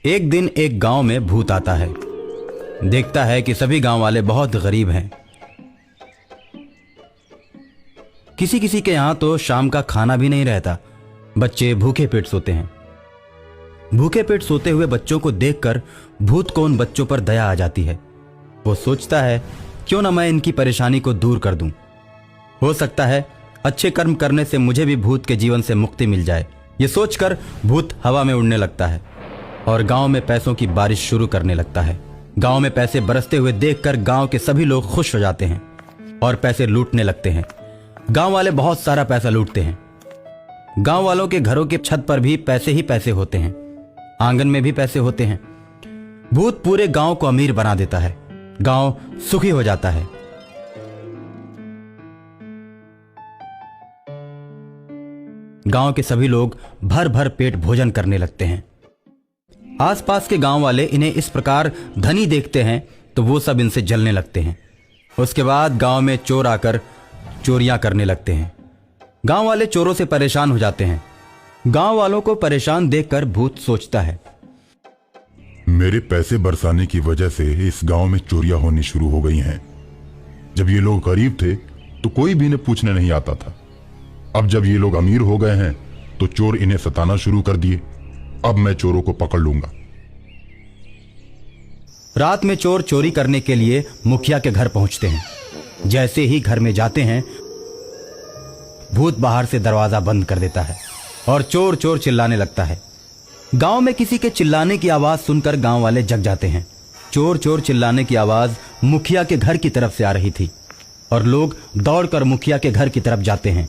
एक दिन एक गांव में भूत आता है। देखता है कि सभी गांव वाले बहुत गरीब हैं। किसी किसी के यहां तो शाम का खाना भी नहीं रहता। बच्चे भूखे पेट सोते हैं। भूखे पेट सोते हुए बच्चों को देखकर भूत को उन बच्चों पर दया आ जाती है। वो सोचता है क्यों ना मैं इनकी परेशानी को दूर कर दूं। हो सकता है अच्छे कर्म करने से मुझे भी भूत के जीवन से मुक्ति मिल जाए। ये सोचकर भूत हवा में उड़ने लगता है और गांव में पैसों की बारिश शुरू करने लगता है। गांव में पैसे बरसते हुए देखकर गांव के सभी लोग खुश हो जाते हैं और पैसे लूटने लगते हैं। गांव वाले बहुत सारा पैसा लूटते हैं। गांव वालों के घरों के छत पर भी पैसे ही पैसे होते हैं, आंगन में भी पैसे होते हैं। भूत पूरे गांव को अमीर बना देता है। गांव सुखी हो जाता है। गांव के सभी लोग भर भर पेट भोजन करने लगते हैं। आसपास के गांव वाले इन्हें इस प्रकार धनी देखते हैं तो वो सब इनसे जलने लगते हैं। उसके बाद गांव में चोर आकर चोरियां करने लगते हैं। गांव वाले चोरों से परेशान हो जाते हैं। गांव वालों को परेशान देखकर भूत सोचता है, मेरे पैसे बरसाने की वजह से इस गांव में चोरियां होनी शुरू हो गई हैं। जब ये लोग गरीब थे तो कोई भी इन्हें पूछने नहीं आता था। अब जब ये लोग अमीर हो गए हैं तो चोर इन्हें सताना शुरू कर दिए। अब मैं चोरों को पकड़ लूंगा। रात में चोर चोरी करने के लिए मुखिया के घर पहुंचते हैं। जैसे ही घर में जाते हैं भूत बाहर से दरवाजा बंद कर देता है और चोर चोर चिल्लाने लगता है। गांव में किसी के चिल्लाने की आवाज सुनकर गांव वाले जग जाते हैं। चोर चोर चिल्लाने की आवाज मुखिया के घर की तरफ से आ रही थी और लोग दौड़कर मुखिया के घर की तरफ जाते हैं।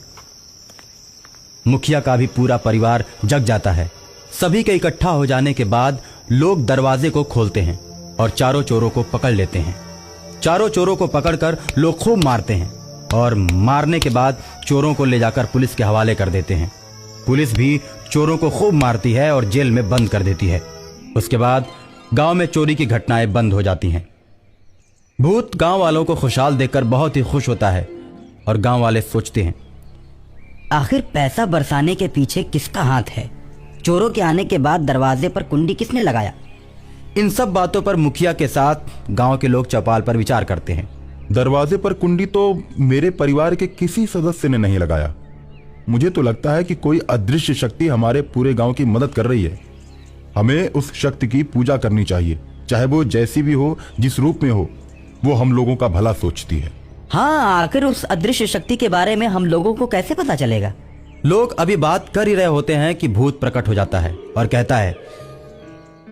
मुखिया का भी पूरा परिवार जग जाता है। सभी के इकट्ठा हो जाने के बाद लोग दरवाजे को खोलते हैं और चारों चोरों को पकड़ लेते हैं। चारों चोरों को पकड़कर लोग खूब मारते हैं और मारने के बाद चोरों को ले जाकर पुलिस के हवाले कर देते हैं। पुलिस भी चोरों को खूब मारती है और जेल में बंद कर देती है। उसके बाद गांव में चोरी की घटनाएं बंद हो जाती हैं। भूत गांव वालों को खुशहाल देखकर बहुत ही खुश होता है और गांव वाले सोचते हैं, आखिर पैसा बरसाने के पीछे किसका हाथ है? चोरों के आने के बाद दरवाजे पर कुंडी किसने लगाया? इन सब बातों पर मुखिया के साथ गांव के लोग चौपाल पर विचार करते हैं। दरवाजे पर कुंडी तो मेरे परिवार के किसी सदस्य ने नहीं लगाया। मुझे तो लगता है कि कोई अदृश्य शक्ति हमारे पूरे गांव की मदद कर रही है। हमें उस शक्ति की पूजा करनी चाहिए, चाहे वो जैसी भी हो, जिस रूप में हो। वो हम लोगों का भला सोचती है। हाँ, आखिर उस अदृश्य शक्ति के बारे में हम लोगों को कैसे पता चलेगा? लोग अभी बात कर ही रहे होते हैं कि भूत प्रकट हो जाता है और कहता है,